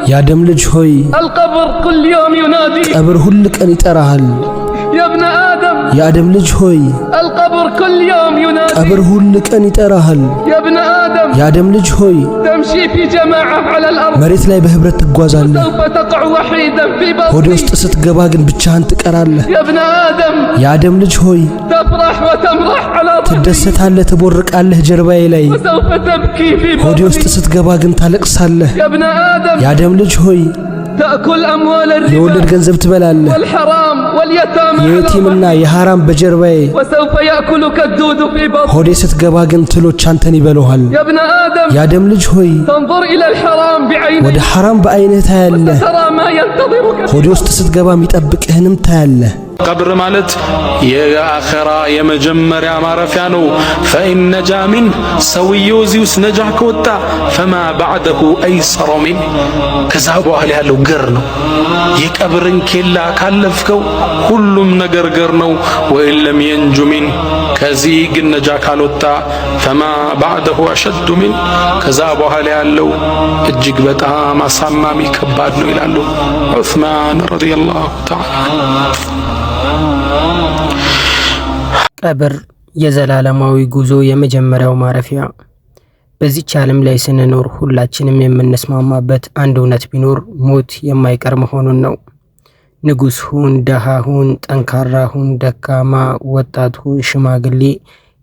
የአደም ልጅ ሆይ ቀብር ሁል ቀን ይጠራሃል። የአደም ልጅ ሆይ ቀብር ሁል ቀን ይጠራሃል። የአደም ልጅ ሆይ መሬት ላይ በህብረት ትጓዛለህ። ሆዴ ውስጥ ስትገባ ግን ብቻህን ትቀራለህ። የአደም ልጅ ሆይ ትደሰታለህ፣ ትቦርቃለህ ጀርባዬ ላይ። ሆዴ ውስጥ ስትገባ ግን ታለቅሳለህ። የአደም ልጅ ሆይ የወለድ ገንዘብ ትበላለህ። የየቲምና የሐራም በጀርባዬ። ሆዴ ስትገባ ግን ትሎች አንተን ይበሉሃል። የአደም ልጅ ሆይ ወደ ሐራም በዐይንህ ታያለህ። ሆዴ ውስጥ ስትገባ የሚጠብቅህንም ታያለህ። ቀብር ማለት የአኺራ የመጀመሪያ ማረፊያ ነው። ፈኢን ነጃ ሚን ሰውየው እዚህ ውስጥ ነጃ ከወጣ ፈማ ባዕደሁ አይሰሩ ሚን ከዛ በኋላ ያለው ገር ነው። የቀብርን ኬላ ካለፍከው ሁሉም ነገር ገር ነው። ወኢን ለም የንጁ ሚን ከዚህ ግን ነጃ ካልወጣ ፈማ ባዕደሁ አሸዱ ሚን ከዛ በኋላ ያለው እጅግ በጣም አሳማሚ ከባድ ነው ይላሉ ዑስማን ረዲየላሁ ተዓላ። ቀብር የዘላለማዊ ጉዞ የመጀመሪያው ማረፊያ። በዚች ዓለም ላይ ስንኖር ሁላችንም የምንስማማበት አንድ እውነት ቢኖር ሞት የማይቀር መሆኑን ነው። ንጉስ ሁን፣ ደሃ ሁን፣ ጠንካራ ሁን፣ ደካማ፣ ወጣት ሁን፣ ሽማግሌ፣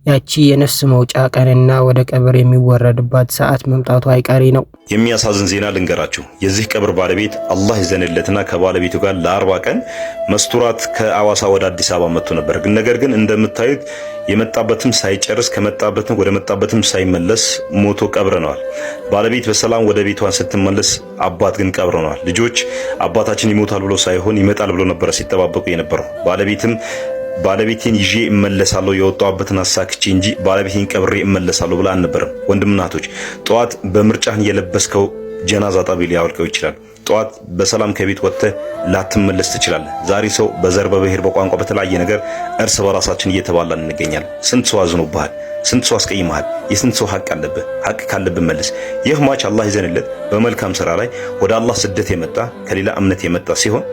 ያቺ የነፍስ መውጫ ቀንና ወደ ቀብር የሚወረድባት ሰዓት መምጣቱ አይቀሬ ነው። የሚያሳዝን ዜና ልንገራችሁ። የዚህ ቀብር ባለቤት አላህ ይዘንለትና ከባለቤቱ ጋር ለ40 ቀን መስተውራት ከአዋሳ ወደ አዲስ አበባ መጥቶ ነበር። ነገር ግን እንደምታዩት የመጣበትም ሳይጨርስ ከመጣበትም ወደ መጣበትም ሳይመለስ ሞቶ ቀብረነዋል። ባለቤት በሰላም ወደ ቤቷን ስትመለስ አባት ግን ቀብረነዋል። ልጆች አባታችን ይሞታል ብሎ ሳይሆን ይመጣል ብሎ ነበር ሲጠባበቁ የነበረው። ባለቤቴን ይዤ እመለሳለሁ የወጣሁበትን አሳክቼ እንጂ ባለቤቴን ቀብሬ እመለሳለሁ ብላ አልነበረም። ወንድምናቶች ጠዋት በምርጫህን የለበስከው ጀናዛ ጣቢ ሊያወልቀው ይችላል። ጠዋት በሰላም ከቤት ወጥተህ ላትመለስ ትችላለህ። ዛሬ ሰው በዘር በብሔር በቋንቋ በተለያየ ነገር እርስ በራሳችን እየተባላን እንገኛለን። ስንት ሰው አዝኖብሃል፣ ስንት ሰው አስቀይመሃል፣ የስንት ሰው ሐቅ አለብህ። ሐቅ ካለብህ መልስ። ይህ ማች አላህ ይዘንለት በመልካም ስራ ላይ ወደ አላህ ስደት የመጣ ከሌላ እምነት የመጣ ሲሆን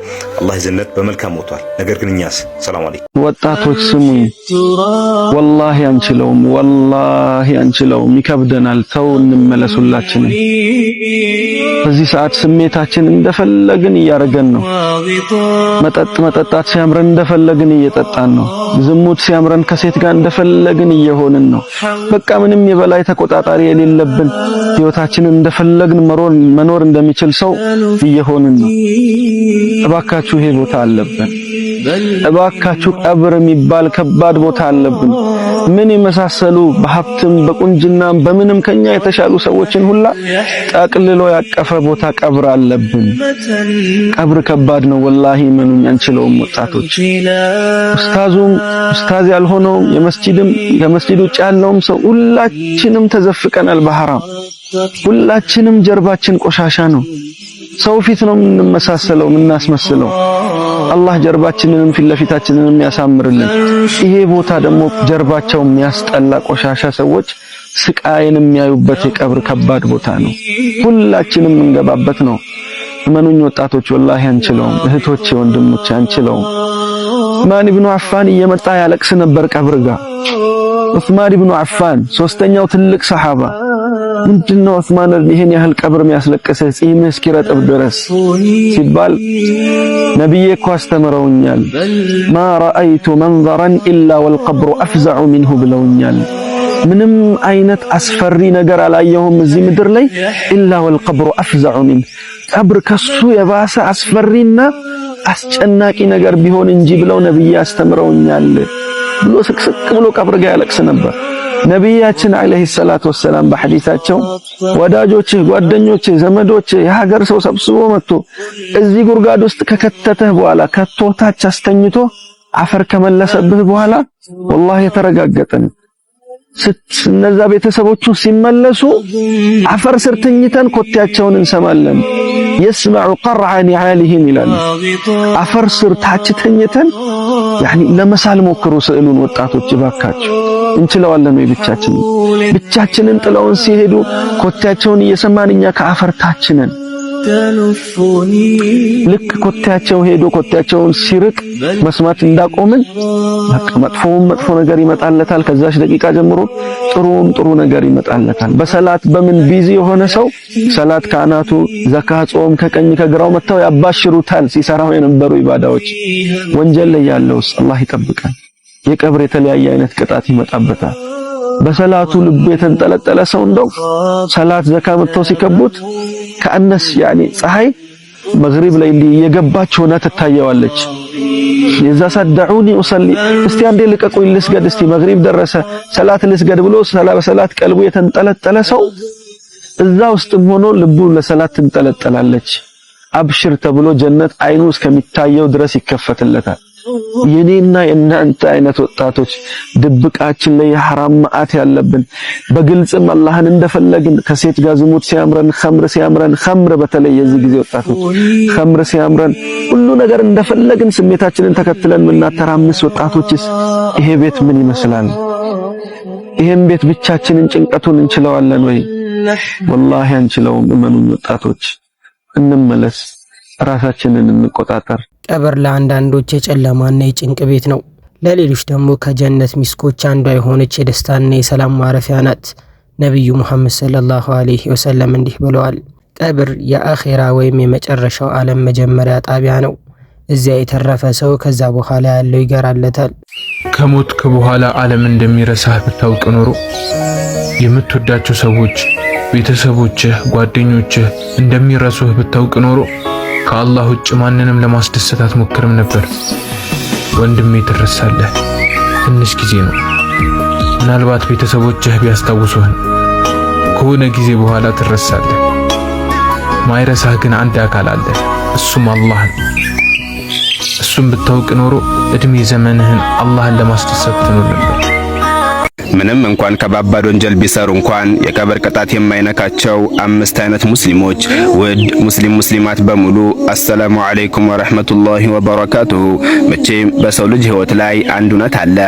አላህ ይዘንለት በመልካም ሞቷል። ነገር ግን እኛስ ሰላም አለይኩም ወጣቶች ስሙኝ፣ ወላሂ አንችለውም፣ ይከብደናል። ተው እንመለሱላችን። በዚህ ሰዓት ስሜታችን እንደፈለግን እያረገን ነው። መጠጣት ሲያምረን እንደፈለግን እየጠጣን ነው። ዝሙት ሲያምረን ከሴት ጋር እንደፈለግን እየሆንን ነው። በቃ ምንም የበላይ ተቆጣጣሪ የሌለብን ህይወታችንን እንደፈለግን መኖር እንደሚችል ሰው እየሆንን ነው። እባካችሁ ይሄ ቦታ አለብን። እባካችሁ ቀብር የሚባል ከባድ ቦታ አለብን። ምን የመሳሰሉ በሀብትም በቁንጅናም በምንም ከኛ የተሻሉ ሰዎችን ሁላ ጠቅልሎ ያቀፈ ቦታ ቀብር አለብን። ቀብር ከባድ ነው ወላሂ፣ ምኑን አንችለውም። ወጣቶች ኡስታዝ ያልሆነውም ከመስጂድ ውጭ ያለውም ሰው ሁላችንም ተዘፍቀናል በሐራም። ሁላችንም ጀርባችን ቆሻሻ ነው። ሰው ፊት ነው የምንመሳሰለው የምናስመስለው። አላህ ጀርባችንንም ፊት ለፊታችንንም ያሳምርልን። ይሄ ቦታ ደግሞ ጀርባቸው የሚያስጠላ ቆሻሻ ሰዎች ስቃይን የሚያዩበት የቀብር ከባድ ቦታ ነው። ሁላችንም እንገባበት ነው። እመኑኝ ወጣቶች ወላሂ አንችለውም። እህቶቼ ወንድሞቼ አንችለውም። ዑስማን ኢብኑ አፋን እየመጣ ያለቅስ ነበር ቀብር ጋር። ዑስማን ኢብኑ አፋን ሶስተኛው ትልቅ ሰሃባ። ምንድነው ዑስማን ይሄን ያህል ቀብር የሚያስለቅስህ ጺምህ እስኪረጥብ ድረስ ሲባል ነብዬ እኮ አስተምረውኛል። ማ ረአይቱ መንዘረን ኢላ ወልቀብሩ አፍዘዑ ሚንሁ ብለውኛል። ምንም አይነት አስፈሪ ነገር አላየሁም እዚህ ምድር ላይ ኢላ ወልቀብሩ አፍዘዑ ሚንሁ፣ ቀብር ከሱ የባሰ አስፈሪና አስጨናቂ ነገር ቢሆን እንጂ ብለው ነብዬ አስተምረውኛል ብሎ ስቅስቅ ብሎ ቀብር ጋር ያለቅስ ነበር። ነብያችን አለይሂ ሰላቱ ወሰላም በሐዲሳቸው ወዳጆችህ፣ ጓደኞችህ፣ ዘመዶችህ የሀገር ሰው ሰብስቦ መጥቶ እዚህ ጉርጋድ ውስጥ ከከተተህ በኋላ ከቶታች አስተኝቶ አፈር ከመለሰብህ በኋላ ወላሂ የተረጋገጠን እነዛ ቤተሰቦቹ ሲመለሱ አፈር ስር ተኝተን ኮቴያቸውን እንሰማለን። يسمع قرع نعالهم ይላል። አፈር ስር ታች ተኝተን ለመሳል ሞክሩ። ስዕሉን ወጣቶች ባካችሁ እንችለዋለን ወይ? ብቻችንን ጥለውን ሲሄዱ ኮቴያቸውን እየሰማን እኛ ከአፈር ታች ነን። ልክ ኮቴያቸው ሄዶ ኮቴያቸውን ሲርቅ መስማት እንዳቆምን በቃ መጥፎ ነገር ይመጣለታል። ከዛች ደቂቃ ጀምሮ ጥሩ ነገር ይመጣለታል። በሰላት በምን ቢዚ የሆነ ሰው ሰላት ከአናቱ ዘካ፣ ጾም ከቀኝ ከግራው መተው ያባሽሩታል። ሲሰራው የነበሩ ኢባዳዎች ወንጀል ላይ ያለውስ አላህ ይጠብቃል። የቀብር የተለያየ አይነት ቅጣት ይመጣበታል። በሰላቱ ልብ የተንጠለጠለ ሰው እንደው ሰላት ዘካ መተው ሲከቡት ከአነስ ፀሐይ መግሪብ ላይ የገባች ሆና ትታየዋለች። የዛ ሰደዑኒ ኡሰሊ እስቲ አንዴ ልቀቁኝ ልስገድ፣ እስቲ መግሪብ ደረሰ ሰላት ልስገድ ብሎ በሰላት ቀልቡ የተንጠለጠለ ሰው እዛ ውስጥም ሆኖ ልቡ ለሰላት ትንጠለጠላለች። አብሽር ተብሎ ጀነት አይኑ እስከሚታየው ድረስ ይከፈትለታል። የኔና የናንተ አይነት ወጣቶች ድብቃችን ላይ የሐራም ማአት ያለብን በግልጽም አላህን እንደፈለግን ከሴት ጋር ዝሙት ሲያምረን ኸምር በተለይ የዚህ ጊዜ ወጣቶች ኸምር ሲያምረን ሁሉ ነገር እንደፈለግን ስሜታችንን ተከትለን ምናተራምስ ወጣቶችስ ይሄ ቤት ምን ይመስላል? ይሄን ቤት ብቻችንን ጭንቀቱን እንችለዋለን ወይ? ወላሂ አንችለውም። እመኑኝ ወጣቶች እንመለስ፣ ራሳችንን እንቆጣጠር። ቀብር ለአንዳንዶች የጨለማና የጭንቅ ቤት ነው። ለሌሎች ደግሞ ከጀነት ሚስኮች አንዷ የሆነች የደስታና የሰላም ማረፊያ ናት። ነቢዩ ሙሐመድ ሰለላሁ ዐለይሂ ወሰለም እንዲህ ብለዋል፣ ቀብር የአኼራ ወይም የመጨረሻው ዓለም መጀመሪያ ጣቢያ ነው። እዚያ የተረፈ ሰው ከዛ በኋላ ያለው ይገራለታል። ከሞትክ በኋላ ዓለም እንደሚረሳህ ብታውቅ ኖሮ የምትወዳቸው ሰዎች፣ ቤተሰቦችህ፣ ጓደኞችህ እንደሚረሱህ ብታውቅ ኖሮ ከአላህ ውጭ ማንንም ለማስደሰት አትሞክርም ነበር። ወንድሜ ትረሳለህ፣ ትንሽ ጊዜ ነው። ምናልባት ቤተሰቦችህ ቢያስታውሱህ ከሆነ ጊዜ በኋላ ትረሳለህ። ማይረሳህ ግን አንድ አካል አለ፣ እሱም አላህ ነው። እሱም ብታውቅ ኖሮ እድሜ ዘመንህን አላህን ለማስደሰት ትኖር ነበር። ምንም እንኳን ከባባድ ወንጀል ቢሰሩ እንኳን የቀብር ቅጣት የማይነካቸው 5 አይነት ሙስሊሞች። ውድ ሙስሊማት በሙሉ አሰላሙ አለይኩም ወራህመቱላሂ ወበረካቱሁ። መቼም በሰው ልጅ ህይወት ላይ አንድ እውነት አለ።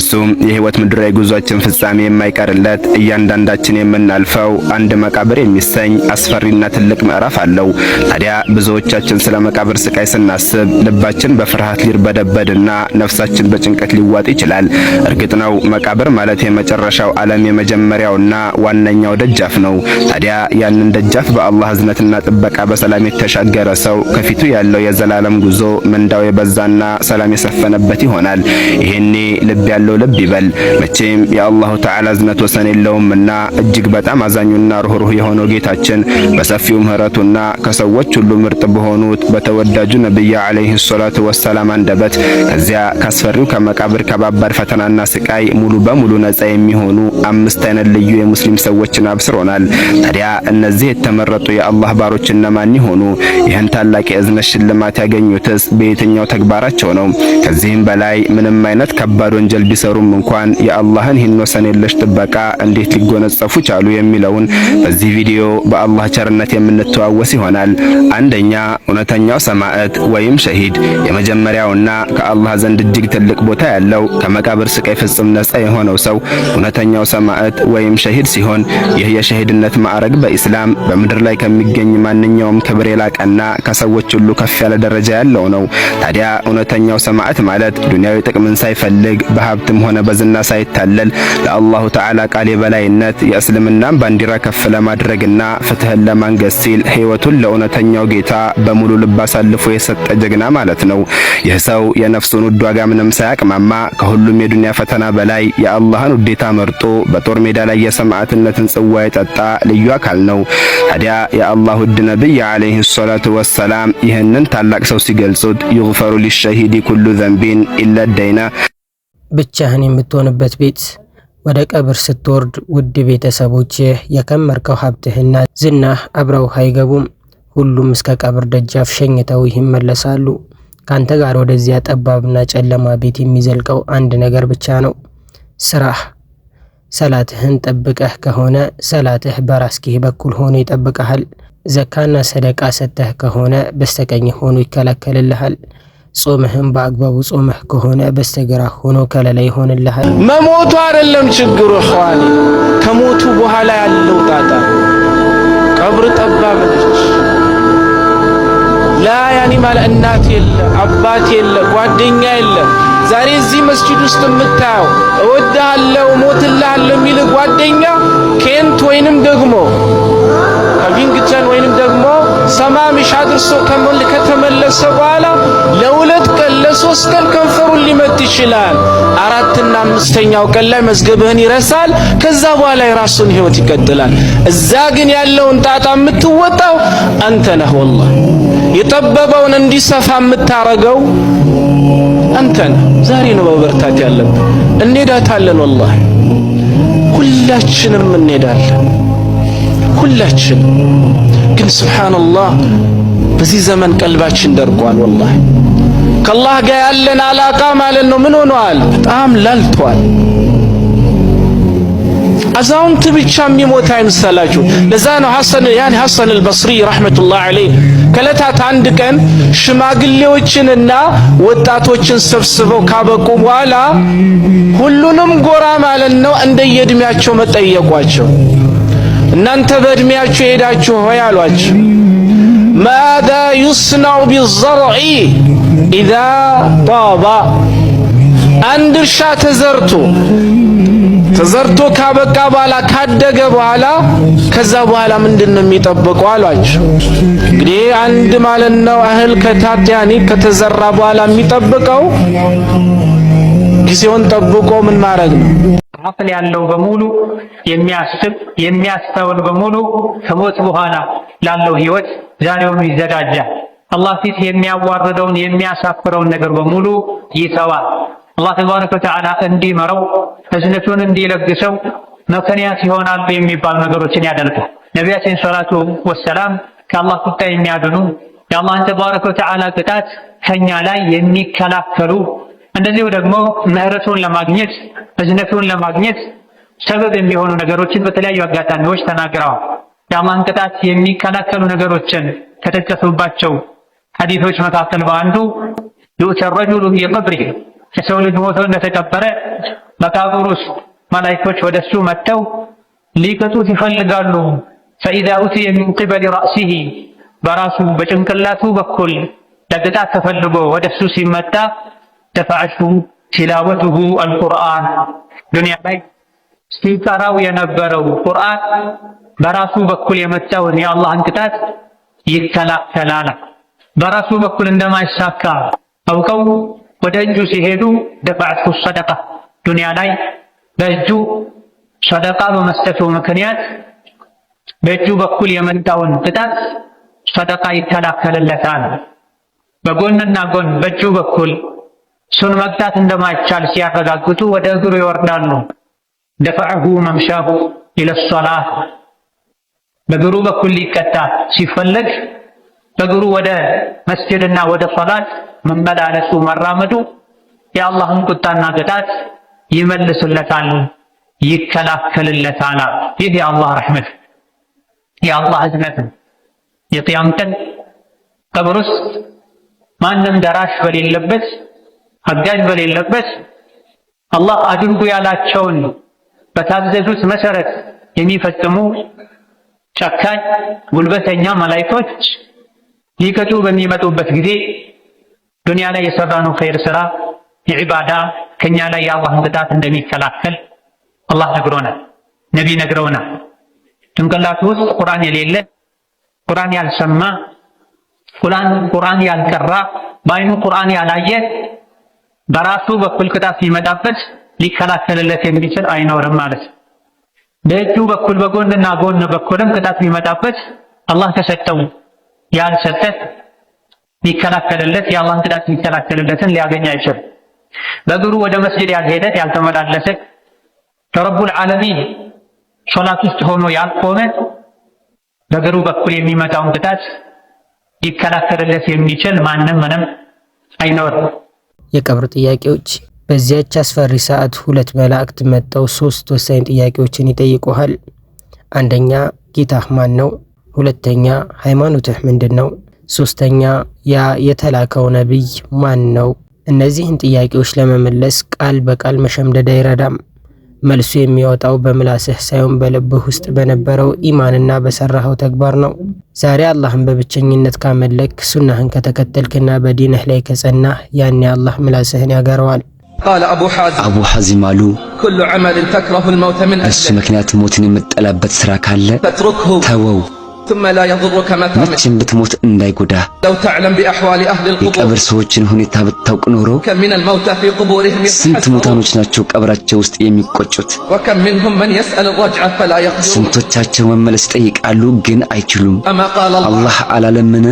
እሱም የህይወት ምድራዊ ጉዟችን ፍጻሜ የማይቀርለት እያንዳንዳችን የምናልፈው አንድ መቃብር የሚሰኝ አስፈሪና ትልቅ ምዕራፍ አለው። ታዲያ ብዙዎቻችን ስለ መቃብር ስቃይ ስናስብ ልባችን በፍርሃት ሊርበደበድና ነፍሳችን በጭንቀት ሊዋጥ ይችላል። እርግጥ ነው መቃብር ማለት የመጨረሻው ዓለም የመጀመሪያውና ዋነኛው ደጃፍ ነው። ታዲያ ያንን ደጃፍ በአላህ እዝነትና ጥበቃ በሰላም የተሻገረ ሰው ከፊቱ ያለው የዘላለም ጉዞ ምንዳው የበዛና ሰላም የሰፈነበት ይሆናል። ይሄኔ ልብ ያለው ልብ ይበል። መቼም የአላሁ ተዓላ እዝነት ወሰን የለውምና እጅግ በጣም አዛኙና ሩህሩህ የሆነው ጌታችን በሰፊው ምህረቱና ከሰዎች ሁሉ ምርጥ በሆኑት በተወዳጁ ነብዩ አለይሂ ሰላቱ ወሰላም አንደበት ከዚያ ካስፈሪው ከመቃብር ከባባድ ፈተናና ስቃይ ሙሉ በሙሉ ነጻ የሚሆኑ 5 አይነት ልዩ የሙስሊም ሰዎችን አብስሮናል። ታዲያ እነዚህ የተመረጡ የአላህ ባሮች እነማን ይሆኑ? ይህን ታላቅ የእዝነት ሽልማት ያገኙትስ በየትኛው ተግባራቸው ነው? ከዚህም በላይ ምንም አይነት ከባድ ወንጀል ቢሰሩም እንኳን የአላህን ይህን ወሰን የለሽ ጥበቃ እንዴት ሊጎነጸፉ ቻሉ የሚለውን በዚህ ቪዲዮ በአላህ ቸርነት የምንተዋወስ ይሆናል። አንደኛ፣ እውነተኛው ሰማዕት ወይም ሸሂድ። የመጀመሪያውና ከአላህ ዘንድ እጅግ ትልቅ ቦታ ያለው ከመቃብር ስቃይ ፍጹም ነጻ የሆነው ሰው እውነተኛው ሰማዕት ወይም ሸሂድ ሲሆን ይህ የሸሂድነት ማዕረግ በኢስላም በምድር ላይ ከሚገኝ ማንኛውም ክብር የላቀና ከሰዎች ሁሉ ከፍ ያለ ደረጃ ያለው ነው። ታዲያ እውነተኛው ሰማዕት ማለት ዱንያዊ ጥቅምን ሳይፈልግ በሀብትም ሆነ በዝና ሳይታለል ለአላሁ ተዓላ ቃል የበላይነት የእስልምናን ባንዲራ ከፍ ለማድረግና ፍትህን ለማንገስ ሲል ሕይወቱን ለእውነተኛው ጌታ በሙሉ ልብ አሳልፎ የሰጠ ጀግና ማለት ነው። ይህ ሰው የነፍሱን ውድ ዋጋ ምንም ሳያቅማማ ከሁሉም የዱንያ ፈተና በላይ የአላህን ውዴታ መርጦ በጦር ሜዳ ላይ የሰማዕትነትን ጽዋ የጠጣ ልዩ አካል ነው። ታዲያ የአላህ ውድ ነብይ አለይሂ ሰላቱ ወሰላም ይህንን ታላቅ ሰው ሲገልጹት ይግፈሩ ሊሸሂዲ ኩሉ ዘንቢን ኢላ ደይና፣ ብቻህን የምትሆንበት ቤት። ወደ ቀብር ስትወርድ ውድ ቤተሰቦችህ፣ የከመርከው ሀብትህና ዝናህ አብረው አይገቡም። ሁሉም እስከ ቀብር ደጃፍ ሸኝተው ይመለሳሉ። ካንተ ጋር ወደዚያ ጠባብና ጨለማ ቤት የሚዘልቀው አንድ ነገር ብቻ ነው፣ ስራህ። ሰላትህን ጠብቀህ ከሆነ ሰላትህ በራስህ በኩል ሆኖ ይጠብቀሃል። ዘካና ሰደቃ ሰጥተህ ከሆነ በስተቀኝ ሆኖ ይከለከልልሃል። ጾምህም በአግባቡ ጾመህ ከሆነ በስተግራ ሆኖ ከለላ ይሆንልሃል። መሞቱ አይደለም ችግሩ ኸዋኒ፣ ከሞቱ በኋላ ያለው ጣጣ። ቀብር ጠባብ ነች። ላ ያኒ ማለት እናት የለ አባት የለ ጓደኛ የለ። ዛሬ እዚህ መስጂድ ውስጥ የምታየው እወድሃለሁ ሞትልሃለሁ የሚል ጓደኛ ኬንት ወይንም ደግሞ ከቪንግተን ወይንም ደግሞ ሰማምሽ አድርሶ ከተመለሰ በኋላ ለሁለት ቀን ለሶስት ቀን ከንፈሩን ሊመት ይችላል። አራትና አምስተኛው ቀን ላይ መዝገብህን ይረሳል። ከዛ በኋላ የራሱን ህይወት ይቀጥላል። እዛ ግን ያለውን ጣጣ የምትወጣው አንተ ነህ። ወላሂ የጠበበውን እንዲሰፋ የምታረገው አንተ ነህ። ዛሬ ነው መበርታት ያለብን። እንሄዳታለን፣ ወላሂ ሁላችንም እንሄዳለን፣ ሁላችንም። ግን ሱብሃንአላህ በዚህ ዘመን ቀልባችን ደርቋል። ወላሂ ከአላህ ጋር ያለን አላቃ ማለት ነው ምን ሆኗል? በጣም ላልቷል። አዛውንት ብቻ የሚሞት አይምሰላችሁ። ለዛ ነው ሐሰን አልበስሪ ረሕመቱላህ ዐለይህ ከዕለታት አንድ ቀን ሽማግሌዎችንና ወጣቶችን ሰብስበው ካበቁ በኋላ ሁሉንም ጎራ ማለት ነው እንደየእድሜያቸው መጠየቋቸው። እናንተ በእድሜያችሁ ሄዳችሁ ሆይ አሏቸው። ማዛ ዩስነዑ ቢዘርዒ ኢዛ ጣባ፣ አንድ እርሻ ተዘርቶ ካበቃ በኋላ ካደገ በኋላ ከዛ በኋላ ምንድነው የሚጠብቀው አሏቸው። እንግዲህ አንድ ማለት ነው እህል ከተዘራ በኋላ የሚጠብቀው ጊዜውን ጠብቆ ምን ማድረግ ነው? አቅል ያለው በሙሉ የሚያስብ የሚያስተውል በሙሉ ከሞት በኋላ ላለው ህይወት ዛሬውኑ ይዘጋጃል። አላህ ፊት የሚያዋርደውን የሚያሳፍረውን ነገር በሙሉ ይተዋል። አላህ ተባረከ ወተዓላ እንዲመረው እዝነቱን እንዲለግሰው ምክንያት ይሆናሉ የሚባሉ ነገሮችን ያደርጋል። ነቢያችን ሰላቱ ወሰላም ከአላህ ቁጣ የሚያድኑ የአላህን ተባረከ ወተዓላ ቅጣት ከኛ ላይ የሚከላከሉ እንደዚሁ ደግሞ ምህረቱን ለማግኘት እዝነቱን ለማግኘት ሰበብ የሚሆኑ ነገሮችን በተለያዩ አጋጣሚዎች ተናግረዋል። የአላህን ቅጣት የሚከላከሉ ነገሮችን ከተጠቀሱባቸው ሐዲሶች መካከል በአንዱ ዩእተ ረጁሉ ፊ ቀብሪሂ፣ የሰው ልጅ ሞቶ እንደተቀበረ መቃብር ውስጥ መላኢኮች ወደሱ መጥተው ሊቀጡት ይፈልጋሉ። ፈኢዛ ኡትየ ሚን ቂበሊ ረእሲሂ፣ በራሱ በጭንቅላቱ በኩል ለቅጣት ተፈልጎ ወደሱ ሲመጣ ደፈዐቱ ቲላወቱሁ አልቁርአን፣ ዱንያ ላይ ሲቀራው የነበረው ቁርአን በራሱ በኩል የመጣውን የአላህን ቅጣት ይከላከላል። በራሱ በኩል እንደማይሳካ አውቀው ወደ እጁ ሲሄዱ ደፈዐቱ ሰደቃ፣ ዱንያ ላይ በእጁ ሰደቃ በመስጠቱ ምክንያት በእጁ በኩል የመጣውን ቅጣት ሰደቃ ይከላከልለታል። በጎንና ጎን በእጁ በኩል እሱን መቅጣት እንደማይቻል ሲያረጋግጡ ወደ እግሩ ይወርዳሉ። ደፈዐሁ መምሻሁ ኢለሶላህ፣ በእግሩ በኩል ሊቀጣ ሲፈለግ በእግሩ ወደ መስጅድና ወደ ሶላት መመላለሱ መራመዱ የአላህን ቁጣና ቅጣት ይመልስለታል፣ ይከላከልለታል። ይህ የአላህ ረሕመት የአላህ እዝነት ነው። የቅያም ቀን ቀብር ውስጥ ማንም ደራሽ በሌለበት አጋዥ በሌለበት አላህ አድርጉ ያላቸውን በታዘዙት መሰረት የሚፈጽሙ ጨካኝ ጉልበተኛ መላኢኮች ሊቀጡ በሚመጡበት ጊዜ ዱንያ ላይ የሰራነው ኸይር ስራ የዒባዳ ከኛ ላይ የአላህን ቅጣት እንደሚከላከል አላህ ነግሮናል፣ ነቢ ነግረውናል። ጭንቅላቱ ውስጥ ቁርአን የሌለ ቁርአን ያልሰማ ቁርአን ያልቀራ በአይኑ ቁርአን ያላየ በራሱ በኩል ቅጣት ሲመጣበት ሊከላከልለት የሚችል አይኖርም ማለት ነው። በእጁ በኩል በጎንና ጎን በኩልም ቅጣት ቢመጣበት አላህ ከሰጠው ያልሰጠ ሊከላከልለት የአላህን ቅጣት ሊከላከልለትን ሊያገኝ አይችልም። በእግሩ ወደ መስጂድ ያልሄደ ያልተመላለሰ ከረቡል ዓለሚን ሶላት ውስጥ ሆኖ ያልቆመ በእግሩ በኩል የሚመጣውን ቅጣት ሊከላከልለት የሚችል ማንም ምንም አይኖርም። የቀብር ጥያቄዎች። በዚያች አስፈሪ ሰዓት ሁለት መላእክት መጥተው ሶስት ወሳኝ ጥያቄዎችን ይጠይቁሃል። አንደኛ ጌታህ ማን ነው? ሁለተኛ ሃይማኖትህ ምንድነው? ሶስተኛ ያ የተላከው ነብይ ማን ነው? እነዚህን ጥያቄዎች ለመመለስ ቃል በቃል መሸምደድ አይረዳም። መልሱ የሚወጣው በምላስህ ሳይሆን በልብህ ውስጥ በነበረው ኢማንና በሰራኸው ተግባር ነው። ዛሬ አላህን በብቸኝነት ካመለክ፣ ሱናህን ከተከተልክና በዲንህ ላይ ከጸናህ ያኔ አላህ ምላስህን ያገረዋል። አቡ ሐዚም አሉ እሱ ምክንያት ሞትን የምጠላበት ስራ ካለ ተወው፣ መቼም ብትሞት እንዳይጎዳ። የቀብር ሰዎችን ሁኔታ ብታውቅ ኖሮ ስንት ሙታኖች ናቸው ቀብራቸው ውስጥ የሚቆጩት። ስንቶቻቸው መመለስ ይጠይቃሉ ግን አይችሉም። አላህ አላለምን?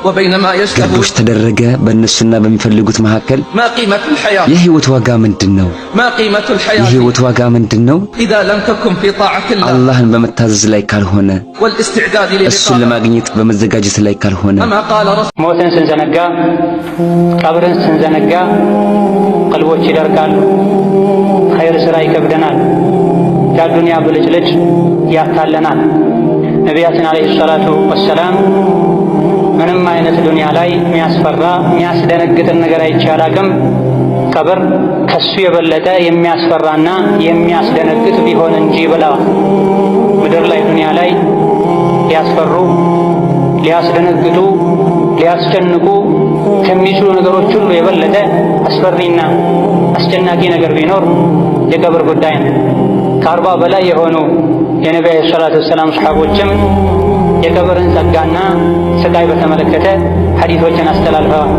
ግቦች ተደረገ በእነሱና በሚፈልጉት መካከል። የህይወት ዋጋ ምንድነው? የህይወት ዋጋ ምንድነው? አላህን በመታዘዝ ላይ ካልሆነ፣ እሱን ለማግኘት በመዘጋጀት ላይ ካልሆነ። ሞትን ስንዘነጋ፣ ቀብርን ስንዘነጋ ቀልቦች ይደርቃሉ፣ ኸይር ስራ ይከብደናል፣ ዱንያ ብልጭልጭ ያታለናል። ነቢያችን አለይሂ ሰላቱ ወሰላም ምንም አይነት ዱንያ ላይ የሚያስፈራ የሚያስደነግጥን ነገር አይቻላቅም ቀብር ከሱ የበለጠ የሚያስፈራና የሚያስደነግጥ ቢሆን እንጂ ብለዋል። ምድር ላይ ዱንያ ላይ ሊያስፈሩ፣ ሊያስደነግጡ፣ ሊያስጨንቁ ከሚችሉ ነገሮች ሁሉ የበለጠ አስፈሪና አስጨናቂ ነገር ቢኖር የቀብር ጉዳይ ነው። ከ40 በላይ የሆኑ የነቢዩ ሰለላሁ ዐለይሂ ወሰለም ሰሐቦችም የቀብርን ጸጋና ስቃይ በተመለከተ ሐዲሶችን አስተላልፈዋል።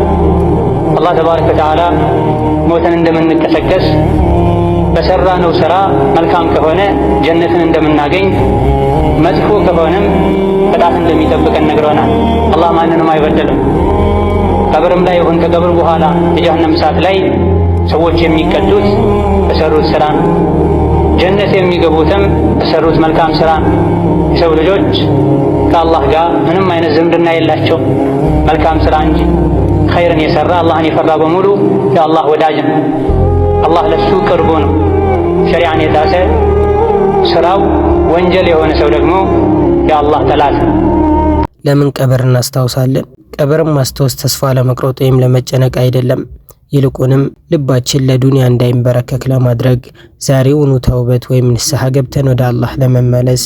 አላህ ተባረከ ወተዓላ ሞተን እንደምንቀሰቀስ፣ በሰራነው ሥራ መልካም ከሆነ ጀነትን እንደምናገኝ፣ መጥፎ ከሆነም ቅጣት እንደሚጠብቀን ነግሮናል። አላህ ማንንም አይበደልም። ቀብርም ላይ ይሁን ከቀብር በኋላ የጀሃነም እሳት ላይ ሰዎች የሚቀጡት በሰሩት ሥራ ነው። ጀነት የሚገቡትም በሰሩት መልካም ሥራ ነው። የሰው ልጆች ከአላህ ጋር ምንም አይነት ዝምድና የላቸው መልካም ሥራ እንጂ። ኸይርን የሰራ አላህን የፈራ በሙሉ የአላህ ወዳጅ ነው። አላህ ለሱ ቅርቡ ነው። ሸሪዓን የጣሰ ሥራው ወንጀል የሆነ ሰው ደግሞ የአላህ ጠላት ነው። ለምን ቀብር እናስታውሳለን? ቀብርን ማስታወስ ተስፋ ለመቁረጥ ወይም ለመጨነቅ አይደለም። ይልቁንም ልባችን ለዱንያ እንዳይንበረከክ ለማድረግ ዛሬውኑ ተውበት ወይም ንስሐ ገብተን ወደ አላህ ለመመለስ፣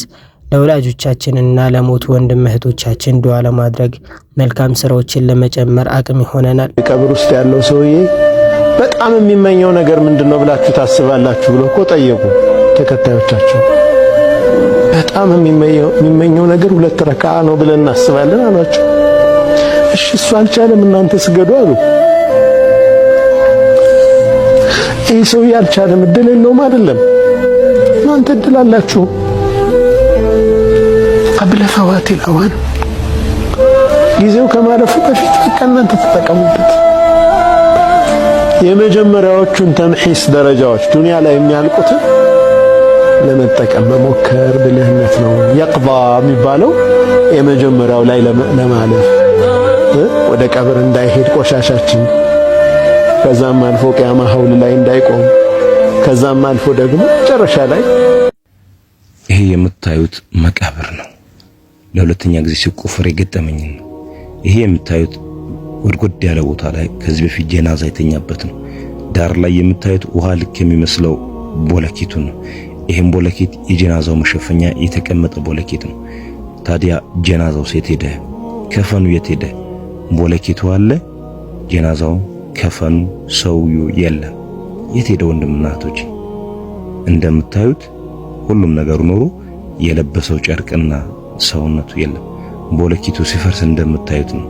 ለወላጆቻችንና ለሞቱ ወንድም እህቶቻችን ዱዓ ለማድረግ፣ መልካም ስራዎችን ለመጨመር አቅም ይሆነናል። ቀብር ውስጥ ያለው ሰውዬ በጣም የሚመኘው ነገር ምንድነው ብላችሁ ታስባላችሁ ብሎ እኮ ጠየቁ ተከታዮቻቸው። በጣም የሚመኘው ነገር 2 ረካዓ ነው ብለን እናስባለን አሏቸው። እሺ እሱ አልቻለም፣ እናንተ ስገዱ አሉ። ይህ ሰው ያልቻለም እድል የለውም አይደለም፣ እናንተ እድል አላችሁ። قبل فوات الأوان ጊዜው ከማለፉ በፊት እናንተ ተጠቀሙበት። የመጀመሪያዎቹን ተምሒስ ደረጃዎች ዱንያ ላይ የሚያልቁትን ለመጠቀም መሞከር ብልህነት ነው። የቅባ የሚባለው የመጀመሪያው ላይ ለማለፍ ወደ ቀብር እንዳይሄድ ቆሻሻችን፣ ከዛም አልፎ ቂያማ ሐውል ላይ እንዳይቆም፣ ከዛም አልፎ ደግሞ መጨረሻ ላይ ይሄ የምታዩት መቃብር ነው። ለሁለተኛ ጊዜ ሲቆፈር የገጠመኝ ነው። ይሄ የምታዩት ጎድጎድ ያለ ቦታ ላይ ከዚህ በፊት ጀናዛ የተኛበት ነው። ዳር ላይ የምታዩት ውሃ ልክ የሚመስለው ቦለኬቱ ነው። ይሄን ቦለኬት የጀናዛው መሸፈኛ የተቀመጠ ቦለኬት ነው። ታዲያ ጀናዛው የት ሄደ? ከፈኑ የት ሄደ? ቦለኬቱ አለ፣ ጀናዛው ከፈኑ ሰውዩ የለም። የት ሄደ? ወንድምና እህቶች እንደምታዩት ሁሉም ነገር ኖሮ የለበሰው ጨርቅና ሰውነቱ የለም። ቦለኬቱ ሲፈርስ እንደምታዩት ነው።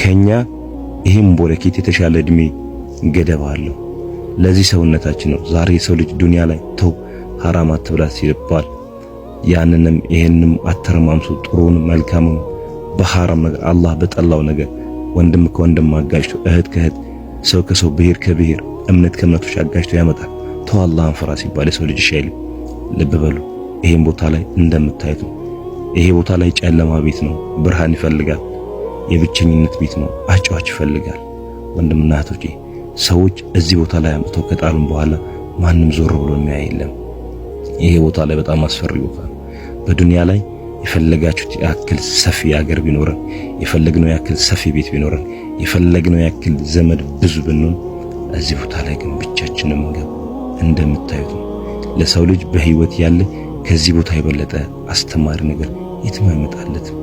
ከኛ ይህም ቦለኬት የተሻለ እድሜ ገደብ አለው። ለዚህ ሰውነታችን ነው ዛሬ የሰው ልጅ ዱንያ ላይ ተው ሐራም አትብላ ሲባል ያንንም ይሄንም አተረማምሶ ጥሩን መልካሙን በሐራም ነገር አላህ በጠላው ነገር ወንድም ከወንድም አጋጭቶ እህት ከእህት ሰው ከሰው ብሔር ከብሔር እምነት ከእምነቶች አጋጭቶ ያመጣል። ተው አላህን ፍራ ሲባል የሰው ልጅ ሻይል ልብ በሉ። ይሄን ቦታ ላይ እንደምታዩት ነው። ይሄ ቦታ ላይ ጨለማ ቤት ነው፣ ብርሃን ይፈልጋል። የብቸኝነት ቤት ነው፣ አጫዋች ይፈልጋል። ወንድምና እህቶቼ ሰዎች እዚህ ቦታ ላይ አምጥተው ከጣሉን በኋላ ማንም ዞር ብሎ የሚያይ የለም። ይሄ ቦታ ላይ በጣም አስፈሪ ቦታ ነው። በዱንያ ላይ የፈለጋችሁት ያክል ሰፊ አገር ቢኖረን፣ የፈለግነው ያክል ሰፊ ቤት ቢኖረን፣ የፈለግነው ያክል ዘመድ ብዙ ብንሆን እዚህ ቦታ ላይ ግን ብቻችንን እንገባ እንደምታዩት ነው። ለሰው ልጅ በህይወት ያለ ከዚህ ቦታ የበለጠ አስተማሪ ነገር የትም አይመጣለትም።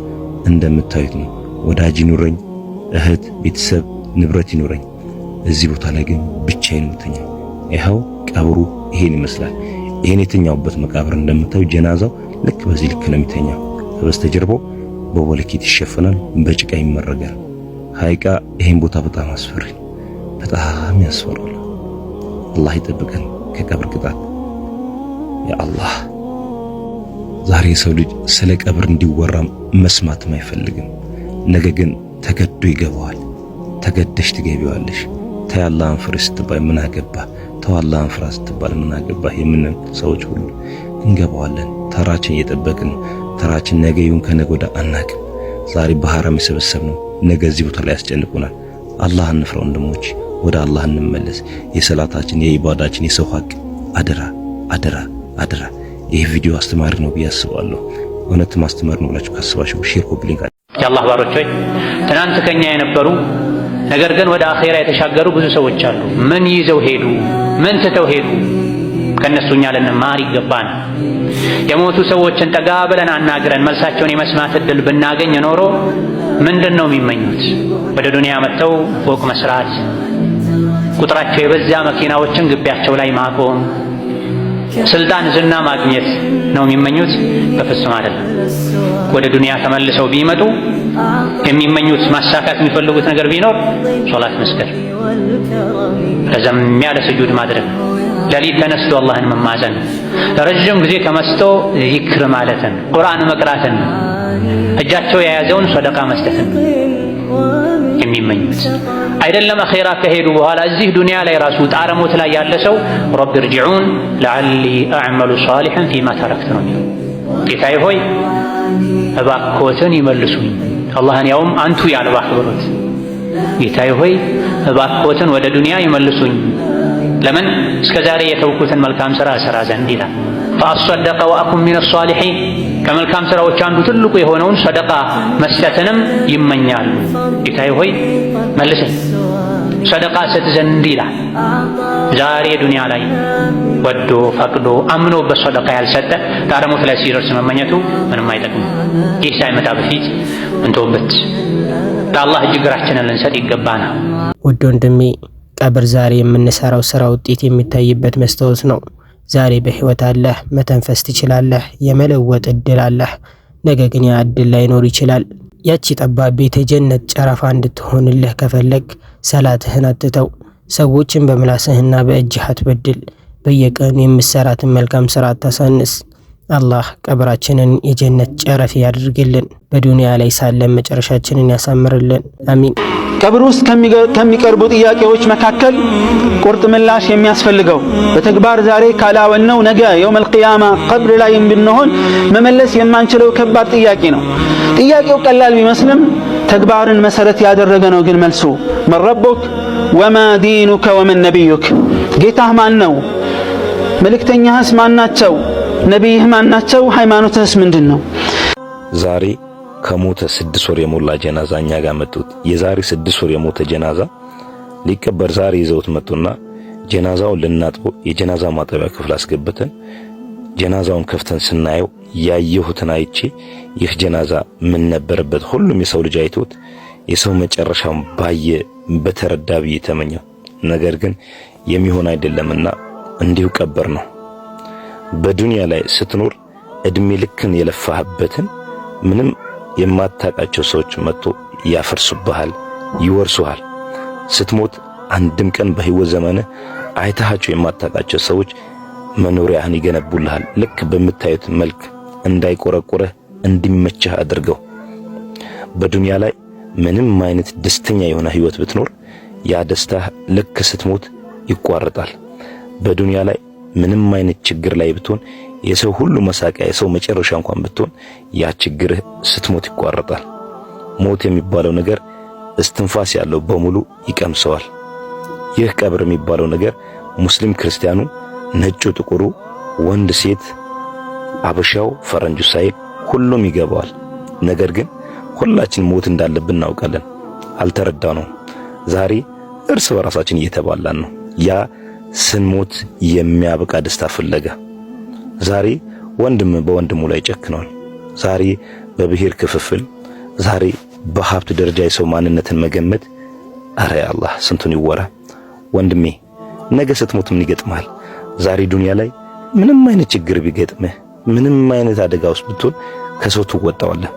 እንደምታዩት ነው። ወዳጅ ይኑረኝ፣ እህት፣ ቤተሰብ፣ ንብረት ይኑረኝ፣ እዚህ ቦታ ላይ ግን ብቻዬን ምተኛ። ይኸው ቀብሩ ይሄን ይመስላል። ይሄን የተኛውበት መቃብር እንደምታዩ ጀናዛው ልክ በዚህ ልክ ነው የሚተኛው። በስተጀርባው በወለኬት ይሸፈናል፣ በጭቃ ይመረጋል። ሐቂቃ ይሄን ቦታ በጣም አስፈሪ፣ በጣም ያስፈራል። አላህ ይጠብቀን ከቀብር ቅጣት። ያ አላህ ዛሬ ሰው ልጅ ስለ ቀብር እንዲወራ መስማትም አይፈልግም። ነገ ግን ተገዶ ይገባዋል። ተገደሽ ትገቢዋለሽ። ተይ አላህን ፍሪ ስትባል ምን አገባ፣ ተው አላህን ፍራ ስትባል ምን አገባ የምንል ሰዎች ሁሉ እንገባዋለን። ተራችን እየጠበቅን ተራችን ነገ ይሁን ከነገ ወዲያ አናውቅም። ዛሬ በሐራም የሰበሰብነው ነገ እዚህ ቦታ ላይ ያስጨንቁናል። አላህን እንፍራ ወንድሞች፣ ወደ አላህ እንመለስ። የሰላታችን የኢባዳችን የሰው ሐቅ አደራ አደራ አደራ። ይህ ቪዲዮ አስተማሪ ነው ብዬ አስባለሁ። እውነትም አስተማሪ ነው ብላችሁ ካስባችሁ ሼር ኮፒ ሊንክ የአላህ ባሮች ሆይ ትናንት ከኛ የነበሩ ነገር ግን ወደ አኼራ የተሻገሩ ብዙ ሰዎች አሉ። ምን ይዘው ሄዱ? ምን ትተው ሄዱ? ከነሱ እኛ ልንማር ይገባን። የሞቱ ሰዎችን ጠጋ ብለን አናግረን መልሳቸውን የመስማት እድል ብናገኝ ኖሮ ምንድን ነው የሚመኙት? ወደ ዱንያ መጥተው ፎቅ መስራት፣ ቁጥራቸው የበዛ መኪናዎችን ግቢያቸው ላይ ማቆም፣ ስልጣን፣ ዝና ማግኘት ነው የሚመኙት? በፍጹም አይደለም። ወደ ዱንያ ተመልሰው ቢመጡ የሚመኙት ማሳካት የሚፈልጉት ነገር ቢኖር ሶላት መስገድ፣ ረዘም ያለ ስጁድ ማድረግ፣ ሌሊት ተነስቶ አላህን መማፀን፣ ለረጅም ጊዜ ተመስቶ ዚክር ማለትን፣ ቁርአን መቅራትን፣ እጃቸው የያዘውን ሰደቃ መስጠትን የሚመኙት አይደለም። አኼራ ከሄዱ በኋላ እዚህ ዱንያ ላይ ራሱ ጣረሞት ላይ ያለ ሰው ረቢ ርጅዑን ለዓሊ አዕመሉ ሷሊሐን ፊማ ተረክት ነው የሚለው። ጌታዬ ሆይ እባክዎትን ይመልሱኝ። አላህን ያውም አንቱ ያልባህ ብሎት ጌታዬ ሆይ እባክዎትን ወደ ዱንያ ይመልሱኝ። ለምን? እስከ ዛሬ የተውኩትን መልካም ሥራ እሰራ ዘንድ ይላል። ፈአሰደቀ ወአኩን ሚነ ሷሊሒን ከመልካም ሥራዎች አንዱ ትልቁ የሆነውን ሰደቃ መስጠትንም ይመኛሉ። ጌታዬ ሆይ መልሰኝ፣ ሰደቃ ሰጥ ዘንድ ይላል። ዛሬ ዱንያ ላይ ወዶ ፈቅዶ አምኖበት ሰደቃ ያልሰጠ ጣረሞት ላይ ሲደርስ መመኘቱ ምንም አይጠቅም። ይህ ሳይመጣ በፊት እንተውበት። ለአላህ እጅግራችንን ልንሰጥ ይገባናል። ውድ ወንድሜ ቀብር ዛሬ የምንሰራው ስራ ውጤት የሚታይበት መስታወት ነው። ዛሬ በህይወት አለህ፣ መተንፈስ ትችላለህ፣ የመለወጥ እድል አለህ። ነገ ግን ያ እድል ላይኖር ይችላል። ያቺ ጠባብ ቤተ ጀነት ጨረፋ እንድትሆንልህ ከፈለግ ሰላትህን አትተው። ሰዎችን በምላስህና በእጅህ አትበድል። በየቀኑ የምትሰራትን መልካም ስራ አታሳንስ። አላህ ቀብራችንን የጀነት ጨረፍ ያድርግልን። በዱንያ ላይ ሳለን መጨረሻችንን ያሳምርልን። አሚን። ቀብር ውስጥ ከሚቀርቡ ጥያቄዎች መካከል ቁርጥ ምላሽ የሚያስፈልገው በተግባር ዛሬ ካላወልነው ነገ የውመል ቂያማ ቀብር ላይ ብንሆን መመለስ የማንችለው ከባድ ጥያቄ ነው። ጥያቄው ቀላል ቢመስልም ተግባርን መሰረት ያደረገ ነው። ግን መልሱ መን ረቡክ ወማ ዲኑከ ወመን ነቢዩክ፣ ጌታህ ማን ነው? መልእክተኛህስ ማን ናቸው? ነቢይህ ማን ናቸው? ሃይማኖትህስ ምንድን ነው? ዛሬ ከሞተ 6 ወር የሞላ ጀናዛ እኛ ጋር መጡት። የዛሬ 6 ወር የሞተ ጀናዛ ሊቀበር ዛሬ ይዘውት መጡና ጀናዛውን ልናጥበው የጀናዛ ማጠቢያ ክፍል አስገብተን ጀናዛውን ከፍተን ስናየው ያየሁትን አይቼ ይህ ጀናዛ ምን ነበረበት ሁሉም የሰው ልጅ አይቶት የሰው መጨረሻውን ባየ በተረዳ ብዬ ተመኘው። ነገር ግን የሚሆን አይደለምና እንዲሁ ቀበር ነው። በዱንያ ላይ ስትኖር እድሜ ልክን የለፋህበትን ምንም የማታውቃቸው ሰዎች መጥቶ ያፈርሱብሃል፣ ይወርሱሃል። ስትሞት አንድም ቀን በህይወት ዘመንህ አይታቸው የማታውቃቸው ሰዎች መኖሪያህን ይገነቡልሃል። ልክ በምታዩት መልክ እንዳይቆረቆረህ እንዲመችህ አድርገው። በዱንያ ላይ ምንም አይነት ደስተኛ የሆነ ህይወት ብትኖር ያ ደስታህ ልክ ስትሞት ይቋረጣል። በዱንያ ላይ ምንም አይነት ችግር ላይ ብትሆን የሰው ሁሉ መሳቂያ የሰው መጨረሻ እንኳን ብትሆን ያ ችግርህ ስትሞት ይቋረጣል። ሞት የሚባለው ነገር እስትንፋስ ያለው በሙሉ ይቀምሰዋል። ይህ ቀብር የሚባለው ነገር ሙስሊም ክርስቲያኑ፣ ነጩ ጥቁሩ፣ ወንድ ሴት፣ አበሻው ፈረንጁ ሳይል ሁሉም ይገባዋል። ነገር ግን ሁላችን ሞት እንዳለብን እናውቃለን። አልተረዳነውም። ዛሬ እርስ በራሳችን እየተባላን ነው። ያ ስንሞት የሚያበቃ ደስታ ፍለጋ። ዛሬ ወንድም በወንድሙ ላይ ጨክኗል። ዛሬ በብሔር ክፍፍል፣ ዛሬ በሀብት ደረጃ የሰው ማንነትን መገመት። አረ አላህ ስንቱን ይወራ። ወንድሜ ነገ ስትሞት ምን ይገጥማል? ዛሬ ዱንያ ላይ ምንም አይነት ችግር ቢገጥምህ፣ ምንም አይነት አደጋ ውስጥ ብትሆን ከሰው ትወጣዋለህ።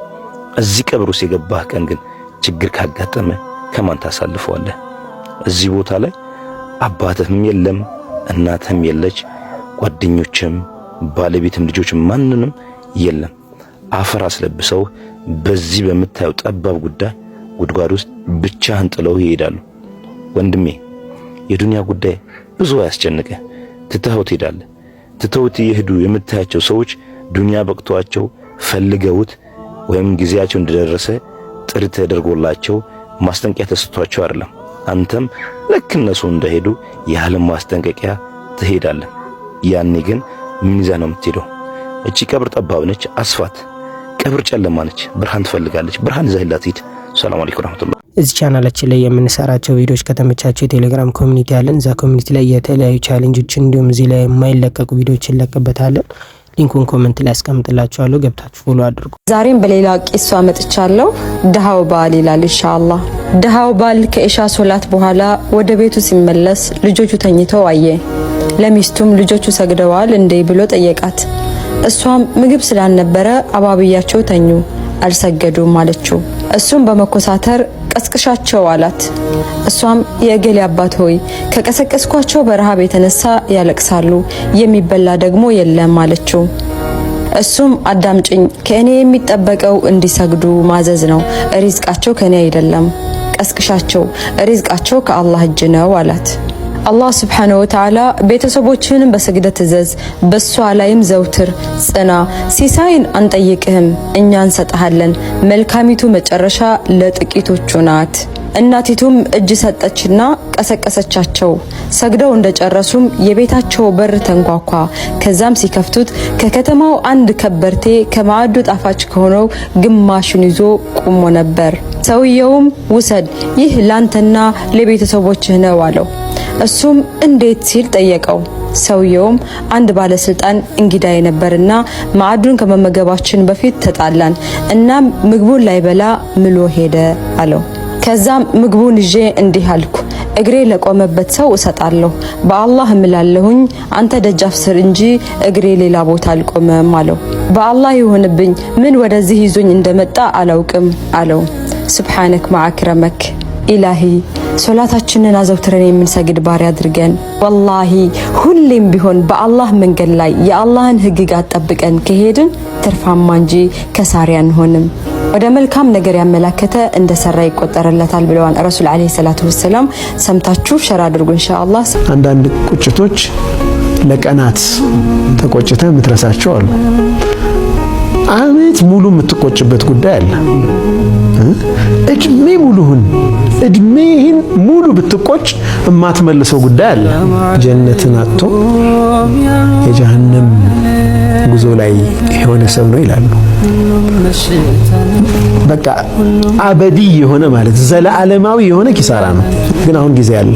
እዚህ ቀብር ውስጥ የገባህ ቀን ግን ችግር ካጋጠመ ከማን ታሳልፈዋለህ? እዚህ ቦታ ላይ አባትህም የለም፣ እናትህም የለች፣ ጓደኞችም፣ ባለቤትም፣ ልጆችም ማንንም የለም። አፈር አስለብሰው በዚህ በምታየው ጠባብ ጉድጓድ ውስጥ ብቻህን ጥለው ይሄዳሉ። ወንድሜ የዱንያ ጉዳይ ብዙ አያስጨንቅህ። ትተኸው ትሄዳለህ። ትተውት የሄዱ የምታያቸው ሰዎች ዱንያ በቅቷቸው ፈልገውት ወይም ጊዜያቸው እንደደረሰ ጥሪ ተደርጎላቸው ማስጠንቀቂያ ተሰጥቷቸው አይደለም። አንተም ልክ እነሱ እንደሄዱ ያለ ማስጠንቀቂያ ትሄዳለህ። ያኔ ግን ምን ይዘህ ነው የምትሄደው? እቺ ቀብር ጠባብ ነች፣ አስፋት። ቀብር ጨለማ ነች፣ ብርሃን ትፈልጋለች። ብርሃን ይዘህላት ሂድ። ሰላም አለይኩም ወራህመቱላህ። እዚህ ቻናላችን ላይ የምንሰራቸው ቪዲዮዎች ከተመቻቸው የቴሌግራም ኮሚኒቲ አለን። እዛ ኮሚኒቲ ላይ የተለያዩ ቻሌንጆችን እንዲሁም እዚህ ላይ የማይለቀቁ ቪዲዮዎች እንለቅበታለን። ሊንኩን ኮሜንት ላይ አስቀምጥላችኋለሁ፣ ገብታችሁ ፎሎ አድርጉ። ዛሬም በሌላ ቂሷ መጥቻለሁ። ድሃው ባል ይላል ኢንሻአላህ። ድሃው ባል ከኢሻ ሶላት በኋላ ወደ ቤቱ ሲመለስ ልጆቹ ተኝተው አየ። ለሚስቱም ልጆቹ ሰግደዋል እንዴ ብሎ ጠየቃት። እሷም ምግብ ስላልነበረ አባብያቸው ተኙ አልሰገዱም አለችው። እሱም በመኮሳተር ቀስቅሻቸው አላት። እሷም የእገሌ አባት ሆይ ከቀሰቀስኳቸው በረሃብ የተነሳ ያለቅሳሉ፣ የሚበላ ደግሞ የለም አለችው። እሱም አዳምጭኝ፣ ከእኔ የሚጠበቀው እንዲሰግዱ ማዘዝ ነው፣ ሪዝቃቸው ከኔ አይደለም። ቀስቅሻቸው፣ ሪዝቃቸው ከአላህ እጅ ነው አላት። አላህ Subhanahu Wa Ta'ala ቤተሰቦችህንም በስግደት እዘዝ፣ በሷ ላይም ዘውትር ጽና፣ ሲሳይን አንጠይቅህም እኛ እንሰጣለን፣ መልካሚቱ መጨረሻ ለጥቂቶቹ ናት። እናቲቱም እጅ ሰጠችና ቀሰቀሰቻቸው። ሰግደው እንደጨረሱም የቤታቸው በር ተንኳኳ። ከዛም ሲከፍቱት ከከተማው አንድ ከበርቴ ከማዕዱ ጣፋጭ ከሆነው ግማሹን ይዞ ቆሞ ነበር። ሰውየውም ውሰድ፣ ይህ ላንተና ለቤተሰቦችህ ነው አለው። እሱም እንዴት ሲል ጠየቀው። ሰውየውም አንድ ባለስልጣን እንግዳይ ነበርና ማዕዱን ከመመገባችን በፊት ተጣላን እና ምግቡን ላይበላ ምሎ ሄደ አለው። ከዛም ምግቡን ይዤ እንዲህ አልኩ፣ እግሬ ለቆመበት ሰው እሰጣለሁ፣ በአላህ እምላለሁኝ አንተ ደጃፍ ስር እንጂ እግሬ ሌላ ቦታ አልቆመም አለው። በአላህ ይሁንብኝ ምን ወደዚህ ይዞኝ እንደመጣ አላውቅም አለው። ሱብሃነክ ማአክረመክ ኢላሂ ሶላታችንን አዘውትረን የምንሰግድ ባሪያ አድርገን። ወላሂ ሁሌም ቢሆን በአላህ መንገድ ላይ የአላህን ህግጋት ጠብቀን ከሄድን ትርፋማ እንጂ ከሳሪ አንሆንም። ወደ መልካም ነገር ያመላከተ እንደሰራ ይቆጠርለታል ብለዋል ረሱል አለይሂ ሰላቱ ወሰለም። ሰምታችሁ ሸራ አድርጉ ኢንሻአላህ። አንዳንድ ቁጭቶች ለቀናት ተቆጭተ የምትረሳቸው አሉ። አመት ሙሉ የምትቆጭበት ጉዳይ አለ። እድሜህን ሙሉ ብትቆጭ የማትመልሰው ጉዳይ አለ። ጀነትን አጥቶ የጀሃነም ጉዞ ላይ የሆነ ሰው ነው ይላሉ። በቃ አበዲ የሆነ ማለት ዘላለማዊ የሆነ ኪሳራ ነው። ግን አሁን ጊዜ አለ።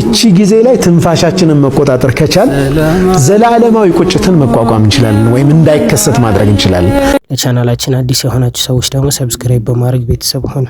እቺ ጊዜ ላይ ትንፋሻችንን መቆጣጠር ከቻል ዘላለማዊ ቁጭትን መቋቋም እንችላለን፣ ወይም እንዳይከሰት ማድረግ እንችላለን። ለቻናላችን አዲስ የሆናችሁ ሰዎች ደግሞ ሰብስክራይብ በማድረግ ቤተሰብ ሆኑ።